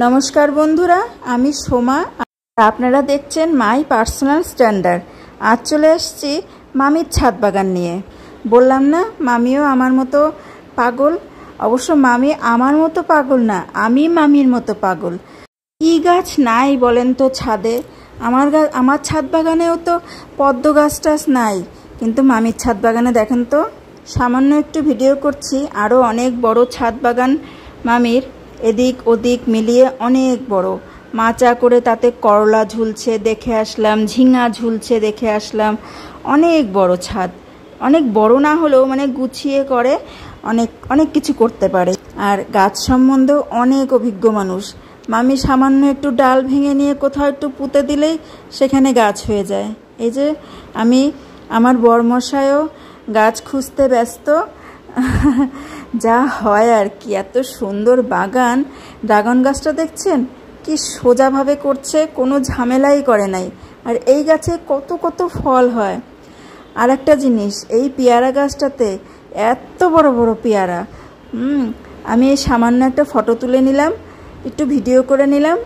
नमस्कार बंधुरा आमी सोमा आपनारा देखছেন माई पार्सोनल स्टैंडार्ड। आज चले एसेছি मामिर छाद बागान निये। बोललाम ना मामिও আমার মতো পাগল। অবশ্য মামি আমার মতো পাগল না, আমি মামির মতো পাগল। কি গাছ নাই বলেন তো ছাদে? আমার ছাদ বাগানেও তো পদ্ম গাছটাছ নাই, কিন্তু মামির ছাদ বাগানে দেখেন তো। সামান্য একটু ভিডিও করছি, আরও অনেক বড় ছাদ বাগান মামির। এদিক ওদিক মিলিয়ে অনেক বড়। মাচা করে তাতে করলা ঝুলছে দেখে আসলাম, ঝিঙা ঝুলছে দেখে আসলাম। অনেক বড় ছাদ, অনেক বড় না হলেও মানে গুছিয়ে করে অনেক অনেক কিছু করতে পারে। আর গাছ সম্বন্ধেও অনেক অভিজ্ঞ মানুষ। মামি সামান্য একটু ডাল ভেঙে নিয়ে কোথাও একটু পুঁতে দিলেই সেখানে গাছ হয়ে যায়। এই যে আমার বরমশাইও গাছ খুঁজতে ব্যস্ত। যা হয় আর কি, এত সুন্দর বাগান। ড্রাগন গাছটা দেখছেন কি সোজাভাবে করছে, কোনো ঝামেলাই করে নাই। আর এই গাছে কত কত ফল হয়। আর একটা জিনিস, এই পেয়ারা গাছটাতে এত বড় বড় পেয়ারা। আমি এই সামান্য একটা ফটো তুলে নিলাম, একটু ভিডিও করে নিলাম।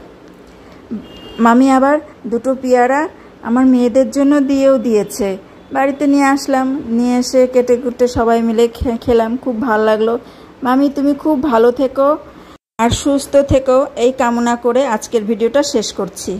মামি আবার দুটো পেয়ারা আমার মেয়েদের জন্য দিয়েও দিয়েছে। বাড়িতে নিয়ে আসলাম, নিয়ে এসে কেটে কুটে সবাই মিলে খেলাম, খুব ভালো লাগলো। মামি তুমি খুব ভালো থেকো আর সুস্থ থেকো, এই কামনা করে আজকের ভিডিওটা শেষ করছি।